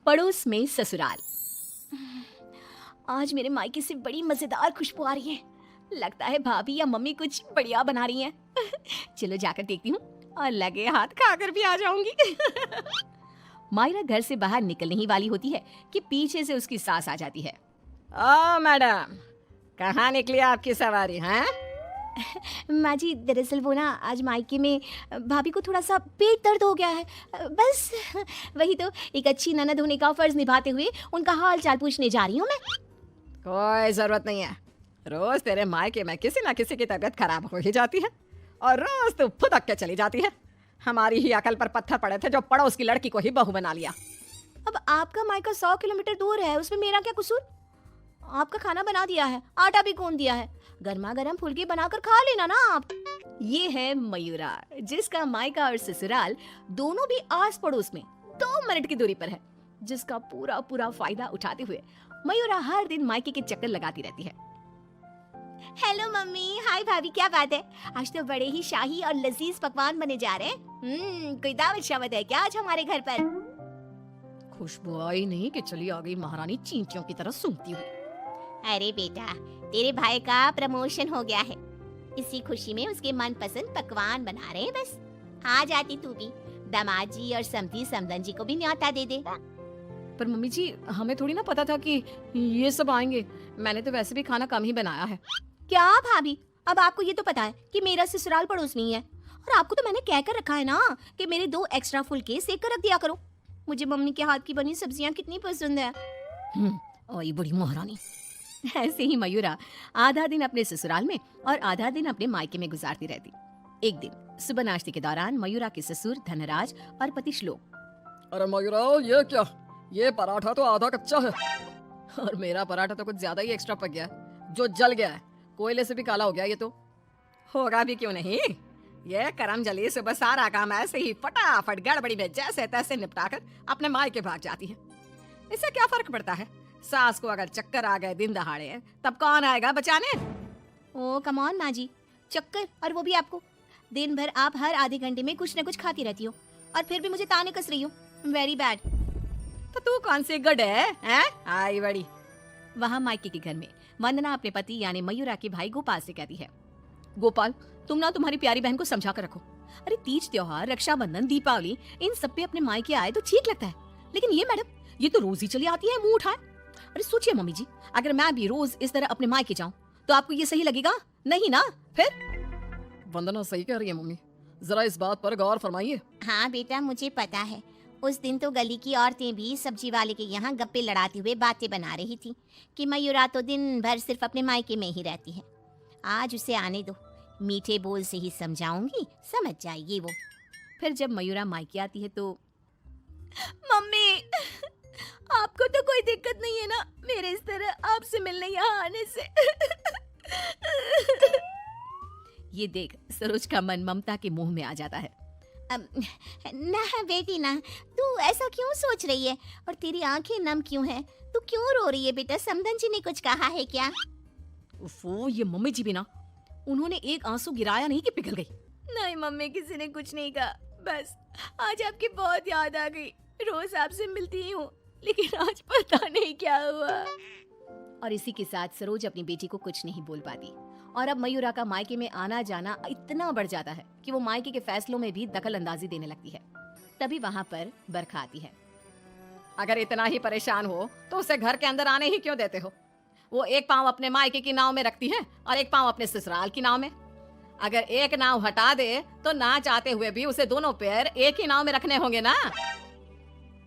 पड़ोस में ससुराल। आज मेरे मायके से बड़ी मजेदार खुशबू आ रही है। लगता है भाभी या मम्मी कुछ बढ़िया बना रही हैं। चलो जाकर देखती हूँ और लगे हाथ खाकर भी आ जाऊंगी। मायरा घर से बाहर निकलने ही वाली होती है कि पीछे से उसकी सास आ जाती है। ओ मैडम, कहाँ निकली आपकी सवारी? हैं? माँ जी, दरअसल वो ना आज मायके में भाभी को थोड़ा सा पेट दर्द हो गया है। बस वही तो एक अच्छी ननद होने का फर्ज निभाते हुए उनका हाल चाल पूछने जा रही हूँ मैं। कोई जरूरत नहीं है। रोज तेरे मायके में किसी ना किसी की तबीयत खराब हो ही जाती है और रोज तू फुदक के चली जाती है। हमारी ही अकल पर पत्थर पड़े थे जो पड़ोस की लड़की को ही बहू बना लिया। अब आपका मायका 100 किलोमीटर दूर है, उसमें मेरा क्या कसूर? आपका खाना बना दिया है, आटा भी गूंद दिया है, गर्मा गर्म फुल्की बनाकर खा लेना ना आप। ये है मयूरा, जिसका मायका और ससुराल दोनों भी आस पड़ोस में 2 मिनट की दूरी पर है, जिसका पूरा पूरा फायदा उठाते हुए मयूरा हर दिन मायके के चक्कर लगाती रहती है। हेलो मम्मी, हाय भाभी, क्या बात है? आज तो बड़े ही शाही और लजीज पकवान बने जा रहे हैं। कोई दावत शावत है क्या आज हमारे घर पर? खुशबू आई नहीं कि चली आ गई महारानी चींटियों की तरह सूंघती हुई। अरे बेटा, तेरे भाई का प्रमोशन हो गया है, इसी खुशी में उसके मनपसंद पकवान बना रहे हैं। बस आ जाती तू भी, दामाद जी और समधी समधन जी को भी न्योता दे दे। पर मम्मी जी, हमें थोड़ी ना पता था कि ये सब आएंगे। मैंने तो वैसे भी खाना कम ही बनाया है। क्या भाभी, अब आपको ये तो पता है कि मेरा ससुराल पड़ोस में ही है, और आपको तो मैंने कह कर रखा है ना कि मेरे 2 एक्स्ट्रा फुलके सेक कर रख दिया करो। मुझे मम्मी के हाथ की बनी सब्जियां कितनी पसंद है। ओए बड़ी महारानी। ऐसे ही मयूरा आधा दिन अपने ससुराल में और आधा दिन अपने मायके में गुजारती रहती। एक दिन सुबह नाश्ते के दौरान मयूरा के ससुर धनराज और पति श्लोक। अरे मयूरा, ये क्या? ये पराठा तो आधा कच्चा है और मेरा पराठा तो कुछ ज्यादा ही एक्स्ट्रा पक गया है, जो जल गया है। कोयले से भी काला हो गया। ये तो होगा भी क्यों नहीं। ये करम जली सुबह सारा काम ऐसे ही फटाफट गड़बड़ी में जैसे तैसे निपटाकर अपने मायके भाग जाती है। इससे क्या फर्क पड़ता है? सास को अगर चक्कर आ गए दिन दहाड़े, तब कौन आएगा बचाने? ओ कम ऑन माँ जी, चक्कर, और वो भी आपको? दिन भर आप हर आधे घंटे में कुछ न कुछ खाती रहती हो और फिर भी मुझे ताने कस रही हो। Very bad. तो तू कौन सी गड है? आई बड़ी। वहाँ मायके के घर में वंदना अपने पति यानी मयूरा के भाई गोपाल से कहती है, गोपाल, तुम ना तुम्हारी प्यारी बहन को समझा कर रखो। अरे तीज त्योहार, रक्षाबंधन, दीपावली, इन सब पे अपने मायके आए तो ठीक लगता है, लेकिन ये मैडम, ये तो रोज ही चली आती है मुंह उठाए। अरे सोचिए मम्मी जी, अगर मैं भी रोज इस तरह अपने मायके जाऊं तो आपको ये सही लगेगा? नहीं ना? फिर वंदना सही कह रही है मम्मी, जरा इस बात पर गौर फरमाइए। हाँ बेटा, मुझे पता है। उस दिन तो गली की औरतें भी सब्जी वाले के यहाँ गप्पे लड़ाते हुए बातें बना रही थी कि मयूरा तो दिन भर सिर्फ अपने मायके में ही रहती है। आज उसे आने दो, मीठे बोल से ही समझाऊंगी, समझ जाएगी वो। फिर जब मयूरा मायके आती है तो, मम्मी, आपको तो कोई दिक्कत नहीं है ना मेरे इस तरह आपसे मिलने यहाँ आने से? ये देख सरोज का मन ममता के मुंह में आ जाता है। ना बेटी ना, तू ऐसा क्यों सोच रही है? और तेरी आंखें नम क्यों हैं? तू क्यों रो रही है बेटा? समधन जी ने कुछ कहा है क्या? उफ़ो, ये मम्मी जी भी ना, उन्होंने एक आंसू गिराया नहीं कि पिघल गई। नहीं मम्मी, किसी ने कुछ नहीं कहा, बस आज आपकी बहुत याद आ गई। रोज आपसे मिलती ही हूँ, लेकिन आज पता नहीं क्या हुआ। और इसी के साथ सरोज अपनी बेटी को कुछ नहीं बोल पाती और अब मयूरा का मायके में आना जाना इतना बढ़ जाता है कि वो मायके के फैसलों में भी दखल अंदाजी देने लगती है। तभी वहाँ पर बरखा आती है। अगर इतना ही परेशान हो तो उसे घर के अंदर आने ही क्यों देते हो? वो एक पाँव अपने मायके की नाव में रखती है और एक पाँव अपने ससुराल की नाव में। अगर एक नाव हटा दे तो ना चाहते हुए भी उसे दोनों पैर एक ही नाव में रखने होंगे ना।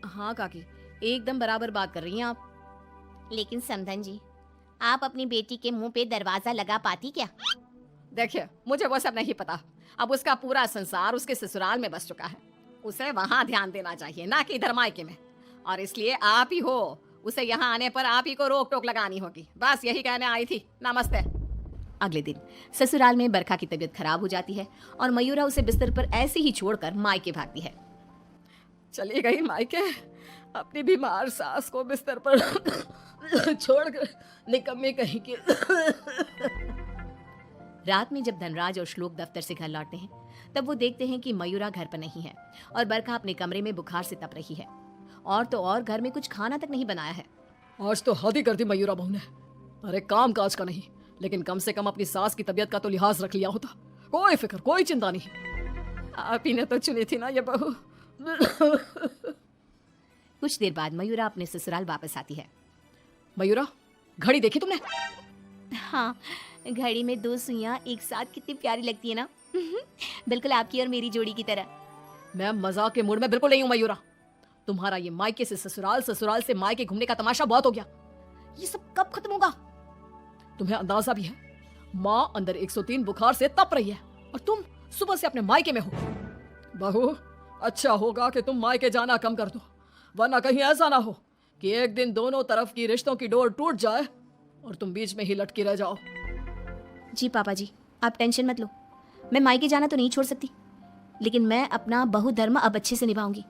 हाँ काकी, एकदम बराबर बात कर रही हैं आप। लेकिन समधन जी, आप अपनी बेटी के मुंह पे दरवाजा लगा पाती क्या? देखिए, मुझे वो सब नहीं पता। अब उसका पूरा संसार उसके ससुराल में बस चुका है। उसे वहाँ ध्यान देना चाहिए, ना कि इधर मायके में। और इसलिए आप ही हो, उसे यहाँ आने पर आप ही को रोक टोक लगानी होगी। बस यही कहने आई थी। नमस्ते। अगले दिन ससुराल में बरखा की तबीयत खराब हो जाती है और मयूरा उसे बिस्तर पर ऐसे ही छोड़कर मायके भागती है। चली गई मायके, अपनी बीमार सास को बिस्तर पर छोड़कर, निकम्मी कहीं की। रात में जब धनराज और श्लोक दफ्तर से घर लौटते हैं तब वो देखते हैं कि मयूरा घर पर नहीं है और बरखा अपने कमरे में बुखार से तप रही है। और तो और घर में कुछ खाना तक नहीं बनाया है। आज तो हद ही कर दी मयूरा बहू ने। अरे काम काज का नहीं, लेकिन कम से कम अपनी सास की तबीयत का तो लिहाज रख लिया होता। कोई फिक्र, कोई चिंता नहीं। आप ही ने तो चुनी थी ना ये बहू। कुछ देर बाद मयूरा अपने ससुराल वापस आती है। मयूरा, घड़ी देखी तुमने? हाँ, घड़ी में 2 सुइयां एक साथ कितनी प्यारी लगती है ना। बिल्कुल आपकी और मेरी जोड़ी की तरह। मैं मजाक के मूड में बिल्कुल नहीं हूँ मयूरा। तुम्हारा ये मायके से ससुराल, ससुराल से मायके घूमने का तमाशा बहुत हो गया। ये सब कब खत्म होगा? तुम्हें अंदाजा भी है, माँ अंदर 103 बुखार से तप रही है और तुम सुबह से अपने मायके में हो। बहू, अच्छा होगा कि तुम मायके जाना कम कर दो, वरना कहीं ऐसा ना हो कि एक दिन दोनों तरफ की रिश्तों की डोर टूट जाए और तुम बीच में ही लटकी रह जाओ। जी पापा जी, आप टेंशन मत लो। मैं मायके जाना तो नहीं छोड़ सकती, लेकिन मैं अपना बहुधर्म अब अच्छे से निभाऊंगी।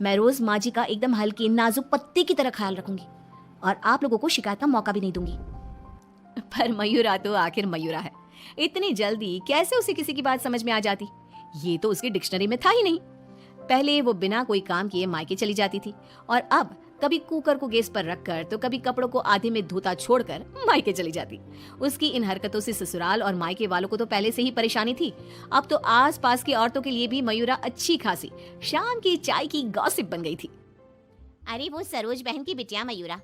मैं रोज माँ जी का एकदम हल्की नाजुक पत्ते की तरह ख्याल रखूंगी और आप लोगों को शिकायत का मौका भी नहीं दूंगी। पर मयूरा तो आखिर मयूरा है, इतनी जल्दी कैसे उसे किसी की बात समझ में आ जाती? ये तो उसकी डिक्शनरी में था ही नहीं। पहले वो बिना कोई काम किए मायके चली जाती थी और अब कभी कुकर को गैस पर रखकर तो कभी कपड़ों को आधे में धोता छोड़कर मायके चली जाती। उसकी इन हरकतों से ससुराल और मायके वालों को तो पहले से ही परेशानी थी। अब तो आस पास की औरतों के लिए भी मयूरा अच्छी खासी शाम की चाय की गॉसिप बन गई थी। अरे वो सरोज बहन की बिटिया मयूरा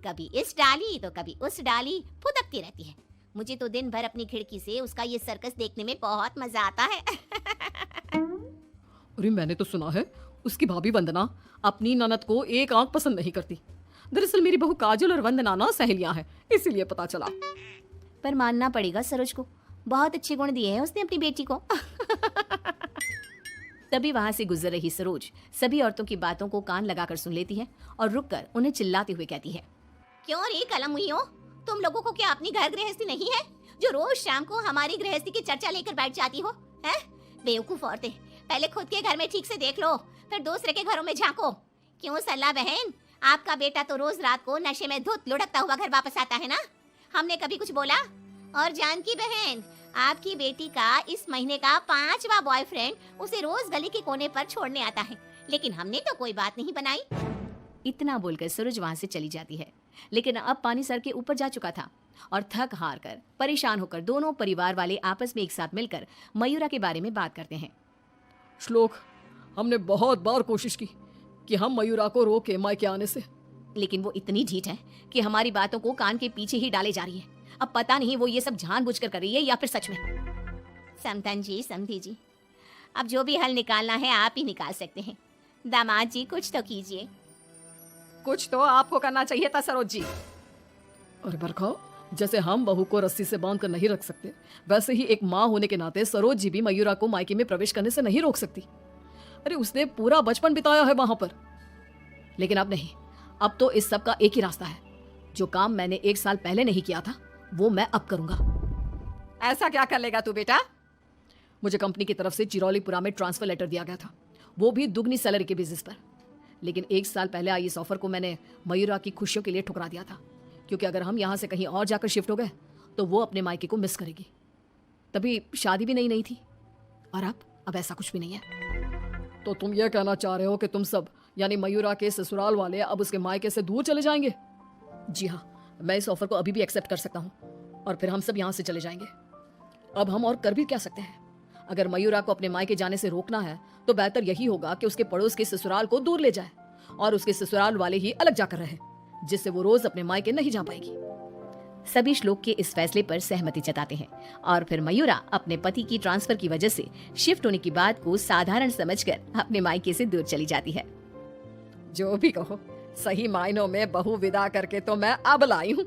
कभी इस डाली तो कभी उस डाली फुदकती रहती है। मुझे तो दिन भर अपनी खिड़की से उसका ये सर्कस देखने में बहुत मजा आता है। अरे मैंने तो सुना है उसकी भाभी वंदना अपनी ननद को एक आंख पसंद नहीं करती। दरअसल मेरी बहू काजल और वंदना ना सहेलियां हैं, इसीलिए पता चला। पर मानना पड़ेगा सरोज को, बहुत अच्छे गुण दिए हैं उसने अपनी बेटी को। तभी वहां से गुजर रही सरोज सभी औरतों की बातों को कान लगाकर सुन लेती है और रुककर उन्हें चिल्लाते हुए कहती है, क्यों रे कलम हुई हो? तुम लोगों को क्या अपनी घर गृहस्थी नहीं है जो रोज शाम को हमारी गृहस्थी की चर्चा लेकर बैठ जाती हो? हैं? बेवकूफ औरतें, पहले खुद के घर में ठीक से देख लो, फिर दूसरे के घरों में झांको। क्यों सल्ला बहन, आपका बेटा तो रोज रात को नशे में धुत लुढ़कता हुआ घर वापस आता है ना? हमने कभी कुछ बोला? और जानकी बहन, आपकी बेटी का इस महीने का 5वां बॉयफ्रेंड उसे रोज गली के कोने पर छोड़ने आता है, लेकिन हमने तो कोई बात नहीं बनाई। इतना बोलकर सरोज वहां से चली जाती है। लेकिन अब पानी सर के ऊपर जा चुका था और थक हार कर परेशान होकर दोनों परिवार वाले आपस में एक साथ मिलकर मयूरा के बारे में बात करते हैं। श्लोक, हमने बहुत बार कोशिश की कि हम मयूरा को रोके मायके आने से, लेकिन वो इतनी ढीठ है कि हमारी बातों को कान के पीछे ही डाले जा रही है। अब पता नहीं वो ये सब जानबूझकर कर रही है या फिर सच में। समधन जी, समधी जी, अब जो भी हल निकालना है आप ही निकाल सकते हैं। दामाद जी कुछ तो कीजिए। कुछ तो आपको करना चाहिए था सरोज जी। और बरखा, जैसे हम बहू को रस्सी से बांध कर नहीं रख सकते, वैसे ही एक माँ होने के नाते सरोज जी भी मयूरा को मायके में प्रवेश करने से नहीं रोक सकती। अरे उसने पूरा बचपन बिताया है वहां पर। लेकिन अब नहीं, अब तो इस सब का एक ही रास्ता है। जो काम मैंने 1 साल पहले नहीं किया था वो मैं अब करूंगा। ऐसा क्या कर लेगा तू बेटा? मुझे कंपनी की तरफ से चिरौलीपुरा में ट्रांसफर लेटर दिया गया था, वो भी दुगनी सैलरी के बेसिस पर। लेकिन 1 साल पहले आई इस ऑफर को मैंने मयूरा की खुशियों के लिए ठुकरा दिया था, क्योंकि अगर हम यहाँ से कहीं और जाकर शिफ्ट हो गए तो वो अपने मायके को मिस करेगी। तभी शादी भी नहीं थी और अब ऐसा कुछ भी नहीं है। तो तुम ये कहना चाह रहे हो कि तुम सब यानी मयूरा के ससुराल वाले अब उसके मायके से दूर चले जाएंगे? जी हाँ, मैं इस ऑफर को अभी भी एक्सेप्ट कर सकता हूँ और फिर हम सब यहाँ से चले जाएंगे। अब हम और कर भी क्या सकते हैं? अगर मयूरा को अपने मायके जाने से रोकना है तो बेहतर यही होगा कि उसके पड़ोस के ससुराल को दूर ले जाए और उसके ससुराल वाले ही अलग जाकर रहे, जिससे वो रोज अपने मायके नहीं जा पाएगी। सभी श्लोक के इस फैसले पर सहमति जताते हैं और फिर मयूरा अपने पति की ट्रांसफर की वजह से शिफ्ट होने की बात को साधारण समझकर अपने मायके से दूर चली जाती है। जो भी कहो, सही मायनों में बहू विदा करके तो मैं अब लाई हूँ।